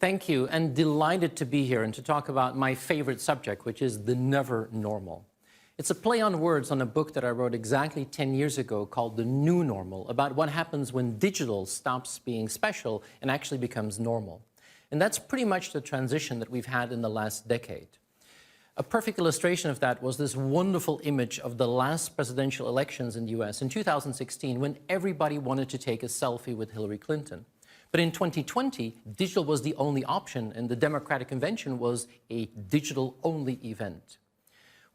Thank you, and delighted to be here and to talk about my favorite subject, which is the never normal. It's a play on words on a book that I wrote exactly 10 years ago called The New Normal, about what happens when digital stops being special and actually becomes normal. And that's pretty much the transition that we've had in the last decade. A perfect illustration of that was this wonderful image of the last presidential elections in the US in 2016, when everybody wanted to take a selfie with Hillary Clinton. But in 2020, digital was the only option, and the Democratic Convention was a digital-only event.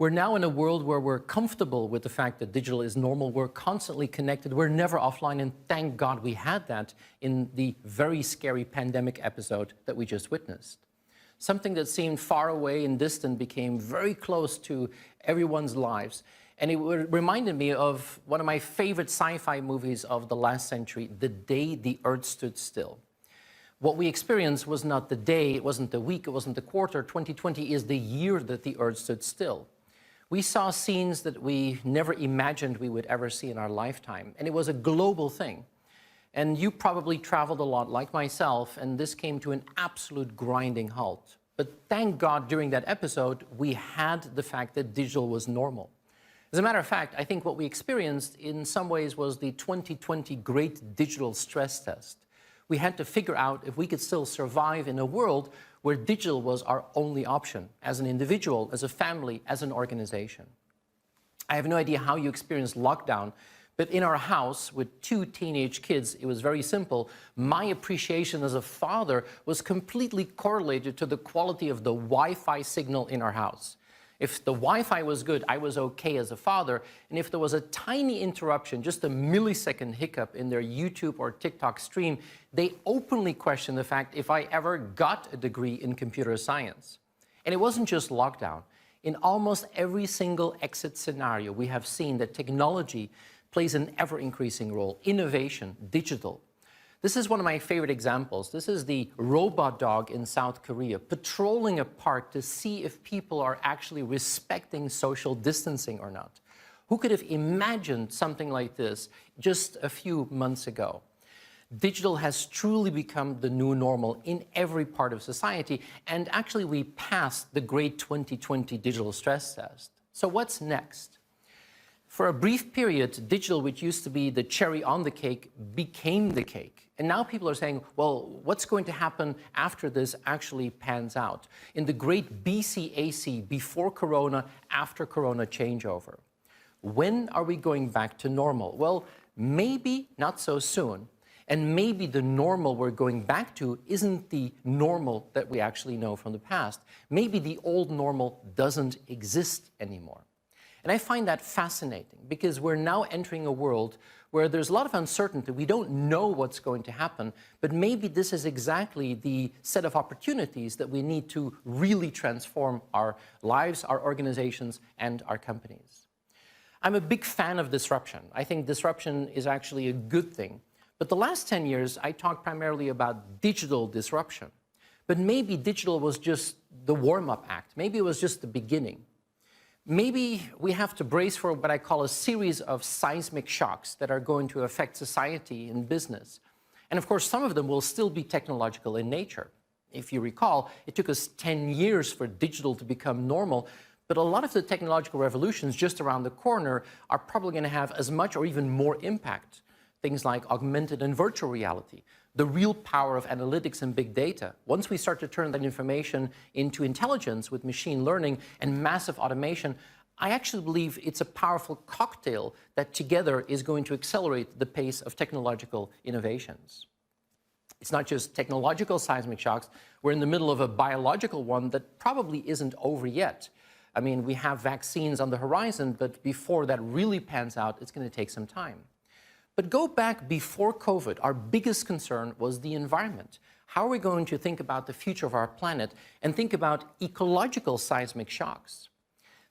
We're now in a world where we're comfortable with the fact that digital is normal. We're constantly connected. We're never offline, and thank God we had that in the very scary pandemic episode that we just witnessed. Something that seemed far away and distant became very close to everyone's lives. And it reminded me of one of my favorite sci-fi movies of the last century, The Day the Earth Stood Still. What we experienced was not the day, it wasn't the week, it wasn't the quarter. 2020 is the year that the Earth stood still. We saw scenes that we never imagined we would ever see in our lifetime, and it was a global thing. And you probably traveled a lot like myself, and this came to an absolute grinding halt. But thank God during that episode, we had the fact that digital was normal. As a matter of fact, I think what we experienced in some ways was the 2020 great digital stress test. We had to figure out if we could still survive in a world where digital was our only option, as an individual, as a family, as an organization. I have no idea how you experienced lockdown, but in our house with 2 teenage kids, it was very simple. My appreciation as a father was completely correlated to the quality of the Wi-Fi signal in our house. If the Wi-Fi was good, I was okay as a father. And if there was a tiny interruption, just a millisecond hiccup in their YouTube or TikTok stream, they openly questioned the fact if I ever got a degree in computer science. And it wasn't just lockdown. In almost every single exit scenario, we have seen that technology plays an ever-increasing role. Innovation, digital. This is one of my favorite examples. This is the robot dog in South Korea patrolling a park to see if people are actually respecting social distancing or not. Who could have imagined something like this just a few months ago? Digital has truly become the new normal in every part of society, and actually we passed the great 2020 digital stress test. So what's next? For a brief period, digital, which used to be the cherry on the cake, became the cake. And now people are saying, well, what's going to happen after this actually pans out? In the great BCAC, before Corona, after Corona changeover. When are we going back to normal? Well, maybe not so soon. And maybe the normal we're going back to isn't the normal that we actually know from the past. Maybe the old normal doesn't exist anymore. And I find that fascinating because we're now entering a world where there's a lot of uncertainty. We don't know what's going to happen, but maybe this is exactly the set of opportunities that we need to really transform our lives, our organizations, and our companies. I'm a big fan of disruption. I think disruption is actually a good thing. But the last 10 years, I talked primarily about digital disruption. But maybe digital was just the warm-up act. Maybe it was just the beginning. Maybe we have to brace for what I call a series of seismic shocks that are going to affect society and business. And of course, some of them will still be technological in nature. If you recall, it took us 10 years for digital to become normal, but a lot of the technological revolutions just around the corner are probably going to have as much or even more impact. Things like augmented and virtual reality, the real power of analytics and big data. Once we start to turn that information into intelligence with machine learning and massive automation, I actually believe it's a powerful cocktail that together is going to accelerate the pace of technological innovations. It's not just technological seismic shocks. We're in the middle of a biological one that probably isn't over yet. I mean, we have vaccines on the horizon, but before that really pans out, it's going to take some time. But go back before COVID, our biggest concern was the environment. How are we going to think about the future of our planet and think about ecological seismic shocks?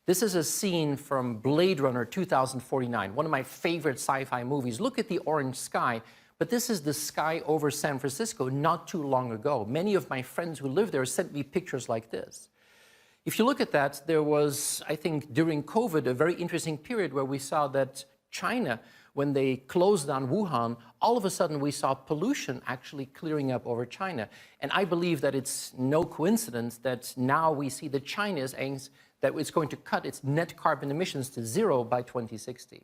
This is a scene from Blade Runner 2049, one of my favorite sci-fi movies. Look at the orange sky, but this is the sky over San Francisco not too long ago. Many of my friends who live there sent me pictures like this. If you look at that, there was, I think, during COVID, a very interesting period where we saw that China when they closed down Wuhan, all of a sudden we saw pollution actually clearing up over China. And I believe that it's no coincidence that now we see that China is aims that it's going to cut its net carbon emissions to 0 by 2060.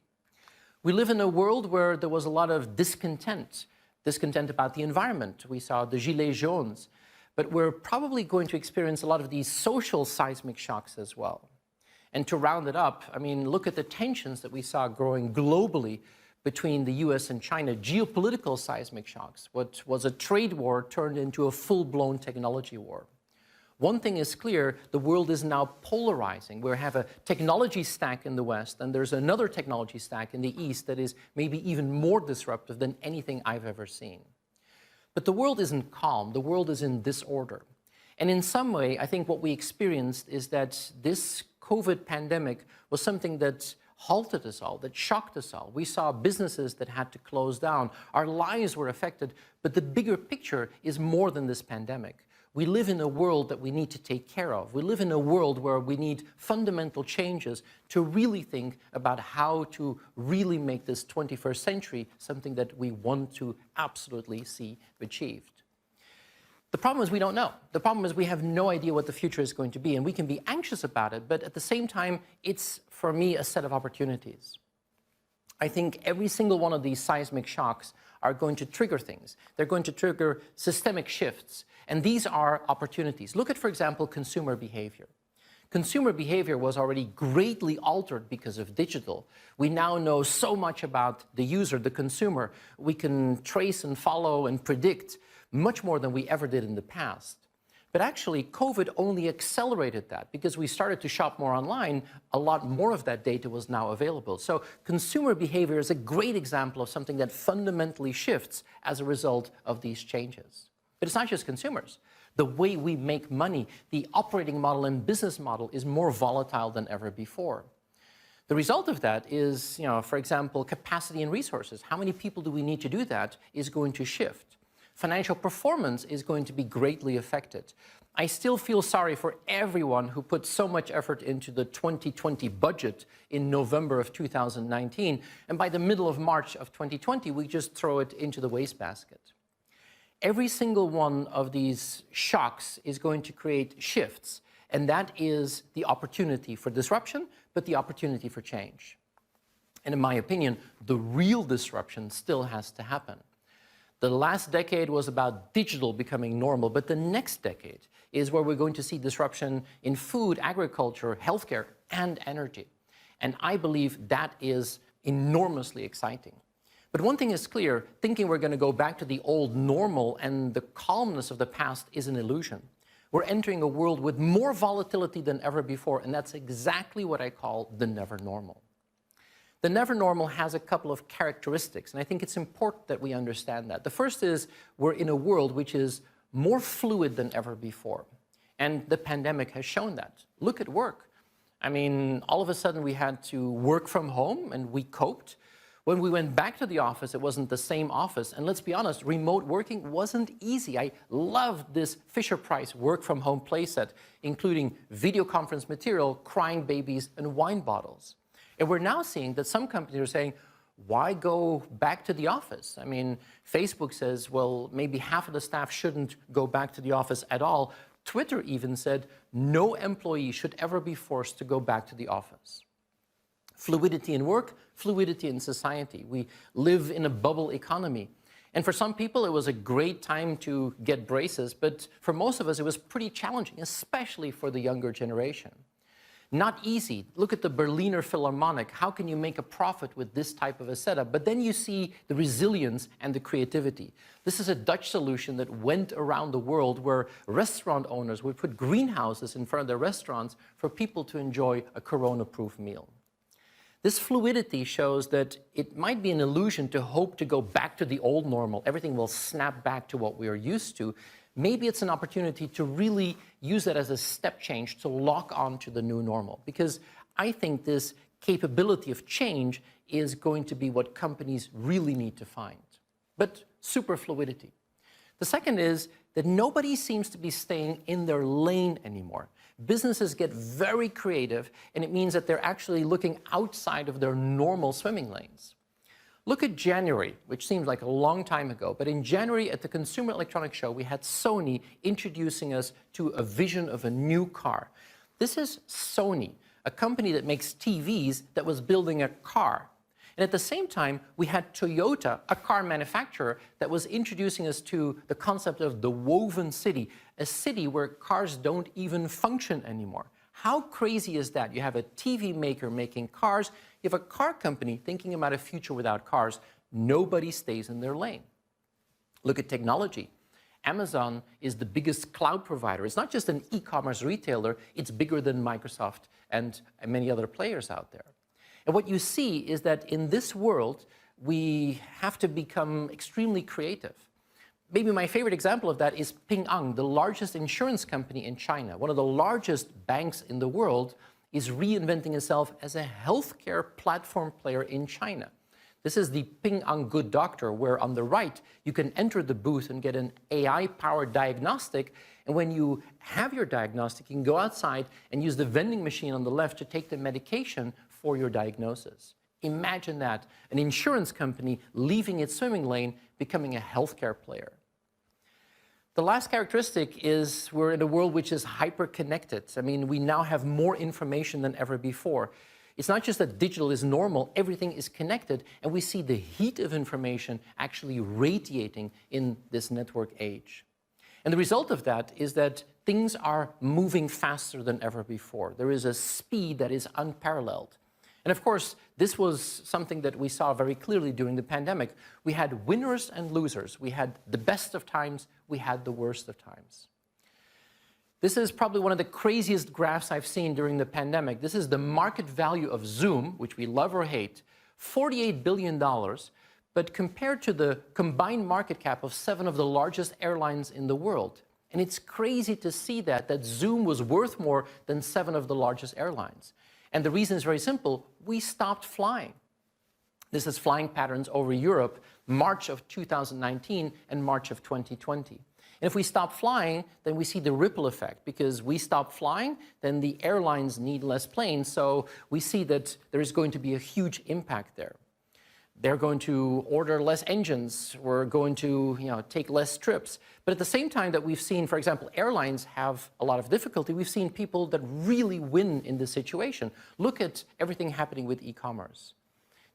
We live in a world where there was a lot of discontent about the environment. We saw the Gilets jaunes, but we're probably going to experience a lot of these social seismic shocks as well. And to round it up, I mean, look at the tensions that we saw growing globally between the US and China, geopolitical seismic shocks. What was a trade war turned into a full-blown technology war. One thing is clear, the world is now polarizing. We have a technology stack in the West, and there's another technology stack in the East that is maybe even more disruptive than anything I've ever seen. But the world isn't calm, the world is in disorder. And in some way, I think what we experienced is that this COVID pandemic was something that halted us all, that shocked us all. We saw businesses that had to close down. Our lives were affected, but the bigger picture is more than this pandemic. We live in a world that we need to take care of. We live in a world where we need fundamental changes to really think about how to really make this 21st century something that we want to absolutely see achieved. The problem is we don't know. The problem is we have no idea what the future is going to be, and we can be anxious about it, but at the same time, it's, for me, a set of opportunities. I think every single one of these seismic shocks are going to trigger things. They're going to trigger systemic shifts, and these are opportunities. Look at, for example, consumer behavior. Consumer behavior was already greatly altered because of digital. We now know so much about the user, the consumer. We can trace and follow and predict much more than we ever did in the past. But actually, COVID only accelerated that because we started to shop more online. A lot more of that data was now available. So consumer behavior is a great example of something that fundamentally shifts as a result of these changes. But it's not just consumers. The way we make money, the operating model and business model is more volatile than ever before. The result of that is, for example, capacity and resources. How many people do we need to do that is going to shift. Financial performance is going to be greatly affected. I still feel sorry for everyone who put so much effort into the 2020 budget in November of 2019, and by the middle of March of 2020, we just throw it into the wastebasket. Every single one of these shocks is going to create shifts, and that is the opportunity for disruption, but the opportunity for change. And in my opinion, the real disruption still has to happen. The last decade was about digital becoming normal, but the next decade is where we're going to see disruption in food, agriculture, healthcare, and energy. And I believe that is enormously exciting. But one thing is clear, thinking we're going to go back to the old normal and the calmness of the past is an illusion. We're entering a world with more volatility than ever before, and that's exactly what I call the never normal. The never normal has a couple of characteristics, and I think it's important that we understand that. The first is we're in a world which is more fluid than ever before, and the pandemic has shown that. Look at work. I mean, all of a sudden we had to work from home, and we coped. When we went back to the office, it wasn't the same office, and let's be honest, remote working wasn't easy. I loved this Fisher-Price work-from-home playset, including video conference material, crying babies, and wine bottles. And we're now seeing that some companies are saying, why go back to the office? I mean, Facebook says, well, maybe half of the staff shouldn't go back to the office at all. Twitter even said, no employee should ever be forced to go back to the office. Fluidity in work, fluidity in society. We live in a bubble economy. And for some people, it was a great time to get braces, but for most of us, it was pretty challenging, especially for the younger generation. Not easy. Look at the Berliner Philharmonic. How can you make a profit with this type of a setup? But then you see the resilience and the creativity. This is a Dutch solution that went around the world where restaurant owners would put greenhouses in front of their restaurants for people to enjoy a corona-proof meal. This fluidity shows that it might be an illusion to hope to go back to the old normal. Everything will snap back to what we are used to. Maybe it's an opportunity to really use that as a step change to lock on to the new normal, because I think this capability of change is going to be what companies really need to find. But super fluidity. The second is that nobody seems to be staying in their lane anymore. Businesses get very creative, and it means that they're actually looking outside of their normal swimming lanes. Look at January, which seems like a long time ago, but in January at the Consumer Electronics Show, we had Sony introducing us to a vision of a new car. This is Sony, a company that makes TVs that was building a car. And at the same time, we had Toyota, a car manufacturer, that was introducing us to the concept of the woven city, a city where cars don't even function anymore. How crazy is that? You have a TV maker making cars, you have a car company thinking about a future without cars. Nobody stays in their lane. Look at technology. Amazon is the biggest cloud provider. It's not just an e-commerce retailer, it's bigger than Microsoft and many other players out there. And what you see is that in this world, we have to become extremely creative. Maybe my favorite example of that is Ping An, the largest insurance company in China. One of the largest banks in the world is reinventing itself as a healthcare platform player in China. This is the Ping An Good Doctor, where on the right, you can enter the booth and get an AI-powered diagnostic. And when you have your diagnostic, you can go outside and use the vending machine on the left to take the medication for your diagnosis. Imagine that, an insurance company leaving its swimming lane, becoming a healthcare player. The last characteristic is we're in a world which is hyper-connected. I mean, we now have more information than ever before. It's not just that digital is normal, everything is connected, and we see the heat of information actually radiating in this network age. And the result of that is that things are moving faster than ever before. There is a speed that is unparalleled. And of course, this was something that we saw very clearly during the pandemic. We had winners and losers. We had the best of times, we had the worst of times. This is probably one of the craziest graphs I've seen during the pandemic. This is the market value of Zoom, which we love or hate, $48 billion, but compared to the combined market cap of 7 of the largest airlines in the world. And it's crazy to see that Zoom was worth more than 7 of the largest airlines. And the reason is very simple. We stopped flying. This is flying patterns over Europe, March of 2019 and March of 2020. And if we stop flying, then we see the ripple effect. Because we stop flying, then the airlines need less planes. So we see that there is going to be a huge impact there. They're going to order less engines. We're going to take less trips. But at the same time that we've seen, for example, airlines have a lot of difficulty, we've seen people that really win in this situation. Look at everything happening with e-commerce.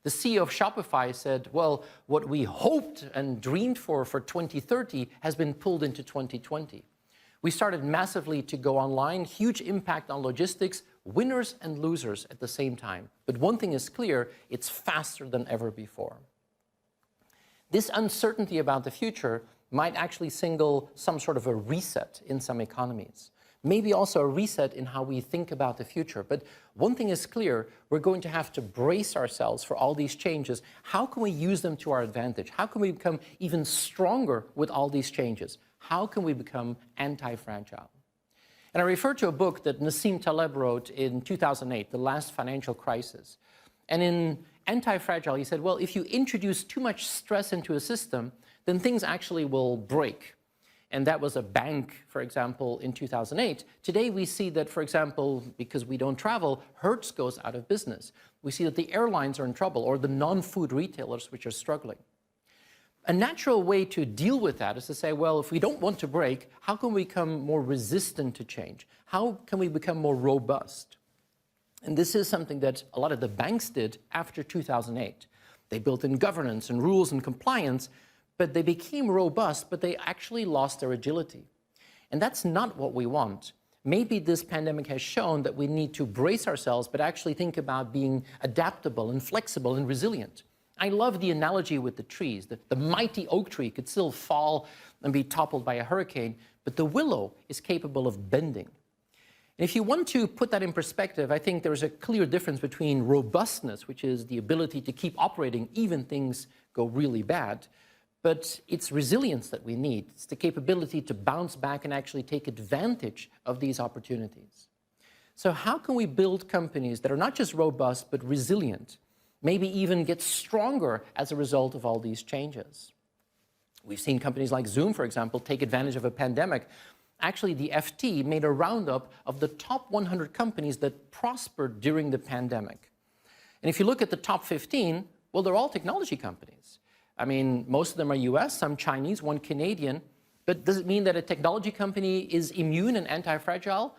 The CEO of Shopify said, well, what we hoped and dreamed for 2030 has been pulled into 2020. We started massively to go online, huge impact on logistics, winners and losers at the same time. But one thing is clear, it's faster than ever before. This uncertainty about the future might actually signal some sort of a reset in some economies. Maybe also a reset in how we think about the future. But one thing is clear, we're going to have to brace ourselves for all these changes. How can we use them to our advantage? How can we become even stronger with all these changes? How can we become anti-fragile? And I refer to a book that Nassim Taleb wrote in 2008, The Last Financial Crisis. And in Anti-Fragile, he said, well, if you introduce too much stress into a system, then things actually will break. And that was a bank, for example, in 2008. Today, we see that, for example, because we don't travel, Hertz goes out of business. We see that the airlines are in trouble, or the non-food retailers, which are struggling. A natural way to deal with that is to say, well, if we don't want to break, how can we become more resistant to change? How can we become more robust? And this is something that a lot of the banks did after 2008. They built in governance and rules and compliance, but they became robust, but they actually lost their agility. And that's not what we want. Maybe this pandemic has shown that we need to brace ourselves, but actually think about being adaptable and flexible and resilient. I love the analogy with the trees. The mighty oak tree could still fall and be toppled by a hurricane, but the willow is capable of bending. And if you want to put that in perspective, I think there's a clear difference between robustness, which is the ability to keep operating even things go really bad, but it's resilience that we need. It's the capability to bounce back and actually take advantage of these opportunities. So how can we build companies that are not just robust, but resilient? Maybe even get stronger as a result of all these changes. We've seen companies like Zoom, for example, take advantage of a pandemic. Actually, the FT made a roundup of the top 100 companies that prospered during the pandemic. And if you look at the top 15, Well, they're all technology companies. I mean, most of them are US, some Chinese, one Canadian. But does it mean that a technology company is immune and anti-fragile?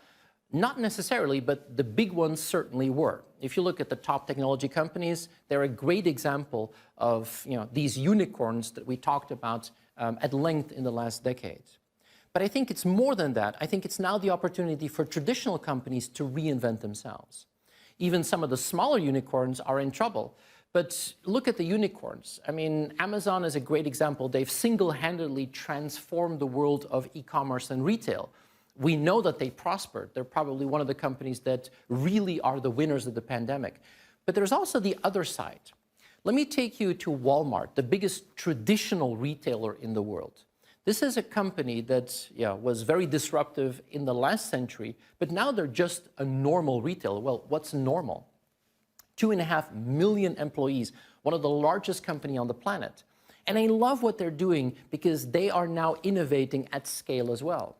Not necessarily, but the big ones certainly were. If you look at the top technology companies, they're a great example of these unicorns that we talked about at length in the last decade. But I think it's more than that. I think it's now the opportunity for traditional companies to reinvent themselves. Even some of the smaller unicorns are in trouble. But look at the unicorns. I mean, Amazon is a great example. They've single-handedly transformed the world of e-commerce and retail. We know that they prospered. They're probably one of the companies that really are the winners of the pandemic. But there's also the other side. Let me take you to Walmart, the biggest traditional retailer in the world. This is a company that was very disruptive in the last century, but now they're just a normal retailer. Well, what's normal? 2.5 million employees, one of the largest companies on the planet. And I love what they're doing because they are now innovating at scale as well.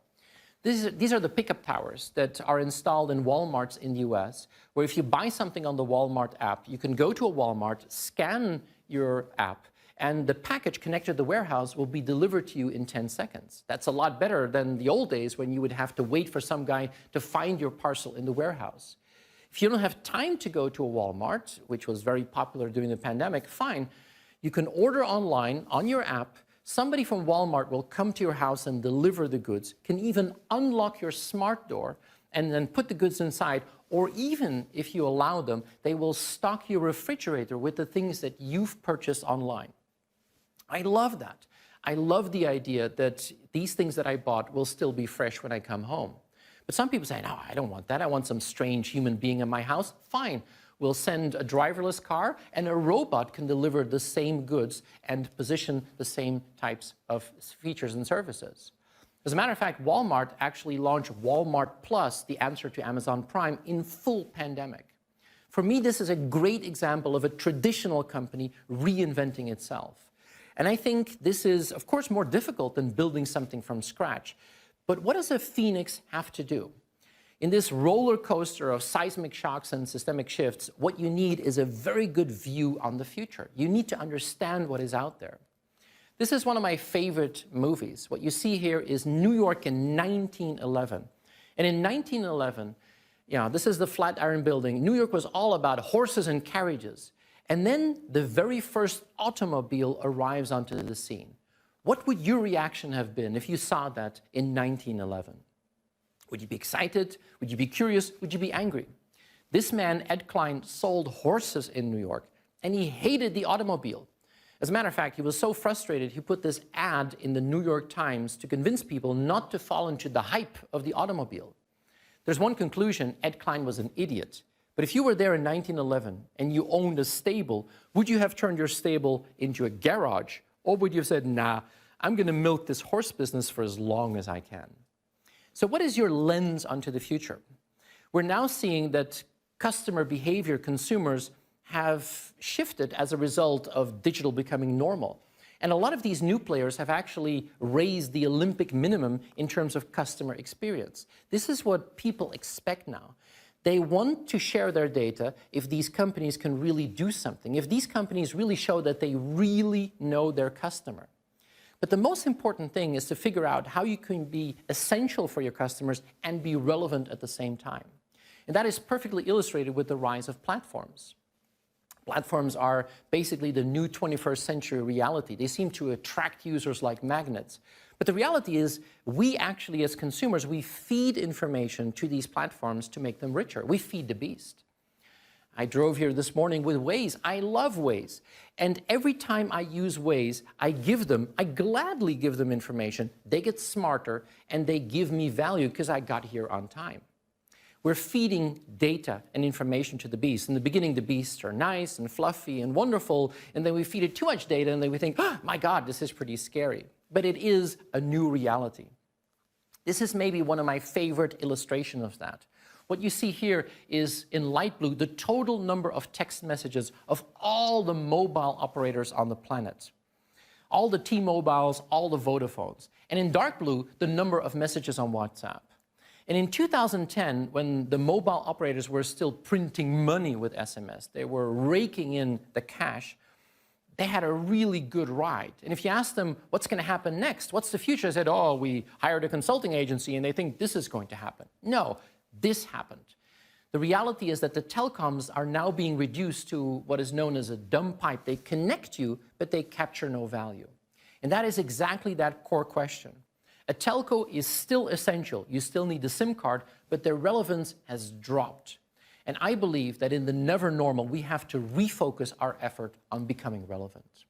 These are the pickup towers that are installed in Walmarts in the US, where if you buy something on the Walmart app, you can go to a Walmart, scan your app, and the package connected to the warehouse will be delivered to you in 10 seconds. That's a lot better than the old days when you would have to wait for some guy to find your parcel in the warehouse. If you don't have time to go to a Walmart, which was very popular during the pandemic, fine. You can order online on your app. Somebody from Walmart will come to your house and deliver the goods, can even unlock your smart door and then put the goods inside, or even if you allow them, they will stock your refrigerator with the things that you've purchased online. I love that. I love the idea that these things that I bought will still be fresh when I come home. But some people say, no, I don't want that. I want some strange human being in my house. Fine. We'll send a driverless car, and a robot can deliver the same goods and position the same types of features and services. As a matter of fact, Walmart actually launched Walmart Plus, the answer to Amazon Prime, in full pandemic. For me, this is a great example of a traditional company reinventing itself. And I think this is, of course, more difficult than building something from scratch. But what does a phoenix have to do? In this roller coaster of seismic shocks and systemic shifts, what you need is a very good view on the future. You need to understand what is out there. This is one of my favorite movies. What you see here is New York in 1911. And in 1911, this is the Flatiron Building. New York was all about horses and carriages. And then the very first automobile arrives onto the scene. What would your reaction have been if you saw that in 1911? Would you be excited? Would you be curious? Would you be angry? This man, Ed Klein, sold horses in New York, and he hated the automobile. As a matter of fact, he was so frustrated, he put this ad in the New York Times to convince people not to fall into the hype of the automobile. There's one conclusion: Ed Klein was an idiot. But if you were there in 1911 and you owned a stable, would you have turned your stable into a garage? Or would you have said, nah, I'm going to milk this horse business for as long as I can? So what is your lens onto the future? We're now seeing that customer behavior, consumers, have shifted as a result of digital becoming normal. And a lot of these new players have actually raised the Olympic minimum in terms of customer experience. This is what people expect now. They want to share their data if these companies can really do something, if these companies really show that they really know their customer. But the most important thing is to figure out how you can be essential for your customers and be relevant at the same time. And that is perfectly illustrated with the rise of platforms. Platforms are basically the new 21st century reality. They seem to attract users like magnets. But the reality is, we actually, as consumers, we feed information to these platforms to make them richer. We feed the beast. I drove here this morning with Waze. I love Waze. And every time I use Waze, I gladly give them information. They get smarter, and they give me value because I got here on time. We're feeding data and information to the beast. In the beginning, the beasts are nice and fluffy and wonderful, and then we feed it too much data, and then we think, oh, my God, this is pretty scary. But it is a new reality. This is maybe one of my favorite illustrations of that. What you see here is, in light blue, the total number of text messages of all the mobile operators on the planet. All the T-Mobiles, all the Vodafones. And in dark blue, the number of messages on WhatsApp. And in 2010, when the mobile operators were still printing money with SMS, they were raking in the cash, they had a really good ride. And if you ask them, what's going to happen next? What's the future? They said, oh, we hired a consulting agency and they think this is going to happen. No, this happened. The reality is that the telecoms are now being reduced to what is known as a dumb pipe. They connect you, but they capture no value. And that is exactly that core question. A telco is still essential. You still need the SIM card, but their relevance has dropped. And I believe that in the never normal, we have to refocus our effort on becoming relevant.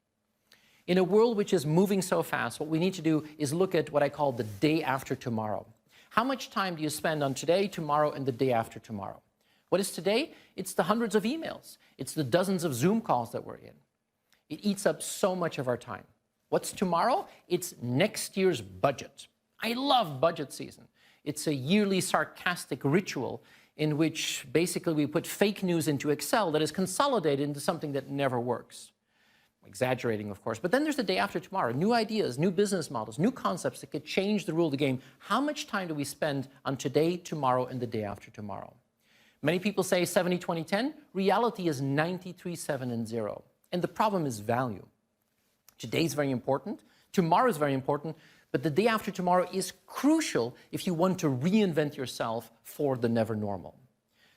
In a world which is moving so fast, what we need to do is look at what I call the day after tomorrow. How much time do you spend on today, tomorrow, and the day after tomorrow? What is today? It's the hundreds of emails. It's the dozens of Zoom calls that we're in. It eats up so much of our time. What's tomorrow? It's next year's budget. I love budget season. It's a yearly sarcastic ritual in which basically we put fake news into Excel that is consolidated into something that never works. Exaggerating, of course. But then there's the day after tomorrow. New ideas, new business models, new concepts that could change the rule of the game. How much time do we spend on today, tomorrow, and the day after tomorrow? Many people say 70-20-10. Reality is 93-7-0. And the problem is value. Today is very important. Tomorrow is very important. But the day after tomorrow is crucial if you want to reinvent yourself for the never normal.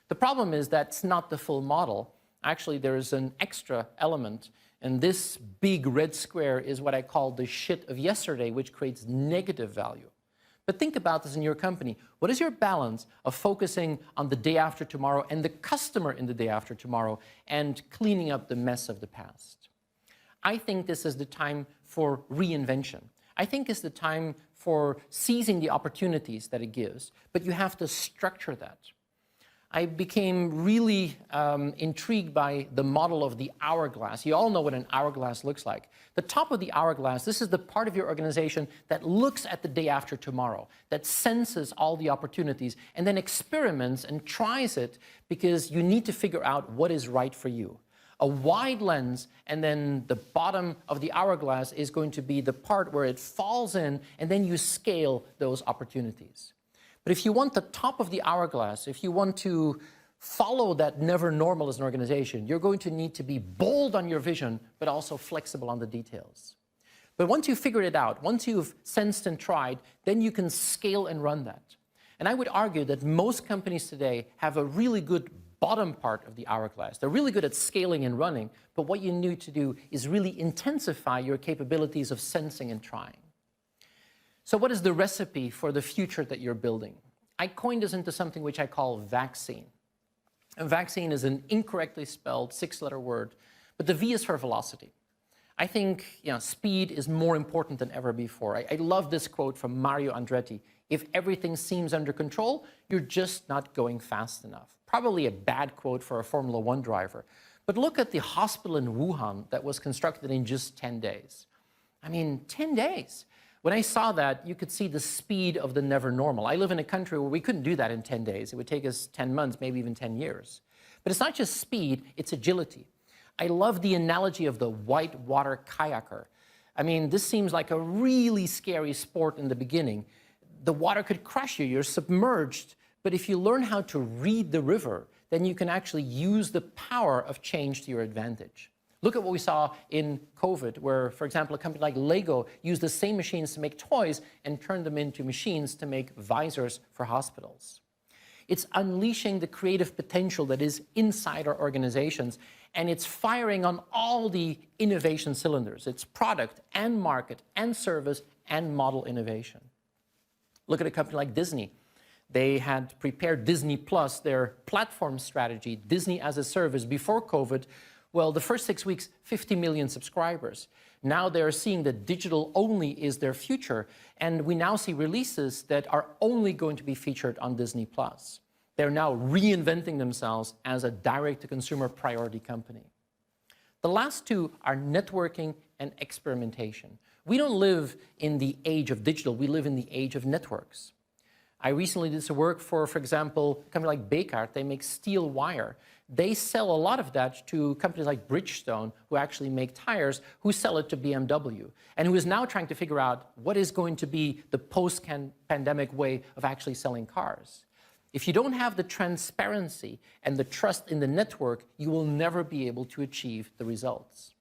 The problem is that's not the full model. Actually, there is an extra element. And this big red square is what I call the shit of yesterday, which creates negative value. But think about this in your company. What is your balance of focusing on the day after tomorrow and the customer in the day after tomorrow and cleaning up the mess of the past? I think this is the time for reinvention. I think it's the time for seizing the opportunities that it gives, but you have to structure that. I became really intrigued by the model of the hourglass. You all know what an hourglass looks like. The top of the hourglass, this is the part of your organization that looks at the day after tomorrow, that senses all the opportunities, and then experiments and tries it because you need to figure out what is right for you. A wide lens, and then the bottom of the hourglass is going to be the part where it falls in, and then you scale those opportunities. But if you want the top of the hourglass, if you want to follow that never normal as an organization, you're going to need to be bold on your vision, but also flexible on the details. But once you've figured it out, once you've sensed and tried, then you can scale and run that. And I would argue that most companies today have a really good bottom part of the hourglass. They're really good at scaling and running, but what you need to do is really intensify your capabilities of sensing and trying. So what is the recipe for the future that you're building? I coined this into something which I call vaccine. And vaccine is an incorrectly spelled 6-letter word, but the V is for velocity. I think speed is more important than ever before. I love this quote from Mario Andretti. If everything seems under control, you're just not going fast enough. Probably a bad quote for a Formula 1 driver. But look at the hospital in Wuhan that was constructed in just 10 days. I mean, 10 days. When I saw that, you could see the speed of the never normal. I live in a country where we couldn't do that in 10 days. It would take us 10 months, maybe even 10 years. But it's not just speed, it's agility. I love the analogy of the whitewater kayaker. I mean, this seems like a really scary sport in the beginning. The water could crush you, you're submerged. But if you learn how to read the river, then you can actually use the power of change to your advantage. Look at what we saw in COVID, where, for example, a company like Lego used the same machines to make toys and turned them into machines to make visors for hospitals. It's unleashing the creative potential that is inside our organizations, and it's firing on all the innovation cylinders. It's product and market and service and model innovation. Look at a company like Disney. They had prepared Disney Plus, their platform strategy, Disney as a service, before COVID. Well, the first 6 weeks, 50 million subscribers. Now they're seeing that digital only is their future, and we now see releases that are only going to be featured on Disney+. They're now reinventing themselves as a direct-to-consumer priority company. The last two are networking and experimentation. We don't live in the age of digital, we live in the age of networks. I recently did some work for example, a company like Bekaert. They make steel wire. They sell a lot of that to companies like Bridgestone, who actually make tires, who sell it to BMW, and who is now trying to figure out what is going to be the post-pandemic way of actually selling cars. If you don't have the transparency and the trust in the network, you will never be able to achieve the results.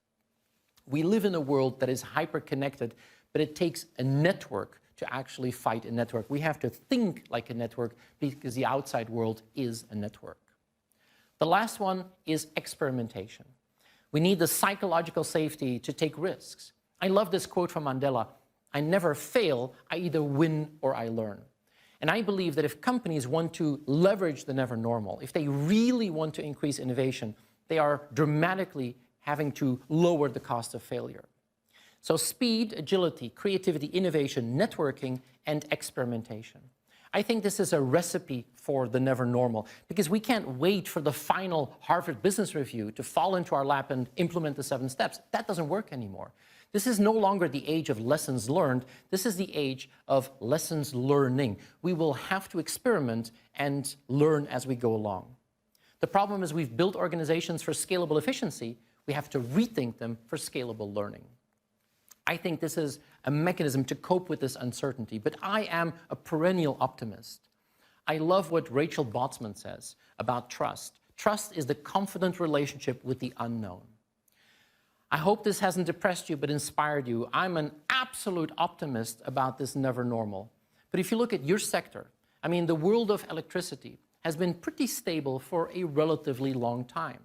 We live in a world that is hyper-connected, but it takes a network to actually fight a network. We have to think like a network because the outside world is a network. The last one is experimentation. We need the psychological safety to take risks. I love this quote from Mandela: "I never fail, I either win or I learn." And I believe that if companies want to leverage the never normal, if they really want to increase innovation, they are dramatically having to lower the cost of failure. So speed, agility, creativity, innovation, networking, and experimentation. I think this is a recipe for the never normal, because we can't wait for the final Harvard Business Review to fall into our lap and implement the 7 steps. That doesn't work anymore. This is no longer the age of lessons learned. This is the age of lessons learning. We will have to experiment and learn as we go along. The problem is we've built organizations for scalable efficiency. We have to rethink them for scalable learning. I think this is a mechanism to cope with this uncertainty, but I am a perennial optimist. I love what Rachel Botsman says about trust. Trust is the confident relationship with the unknown. I hope this hasn't depressed you, but inspired you. I'm an absolute optimist about this never normal. But if you look at your sector, I mean, the world of electricity has been pretty stable for a relatively long time.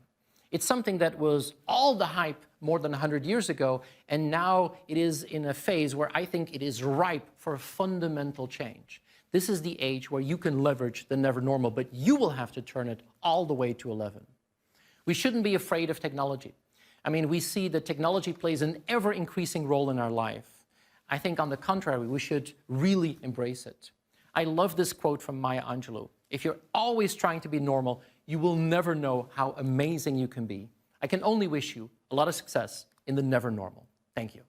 It's something that was all the hype more than 100 years ago, and now it is in a phase where I think it is ripe for fundamental change. This is the age where you can leverage the never normal, but you will have to turn it all the way to 11. We shouldn't be afraid of technology. I mean, we see that technology plays an ever-increasing role in our life. I think, on the contrary, we should really embrace it. I love this quote from Maya Angelou: "If you're always trying to be normal, you will never know how amazing you can be." I can only wish you a lot of success in the never normal. Thank you.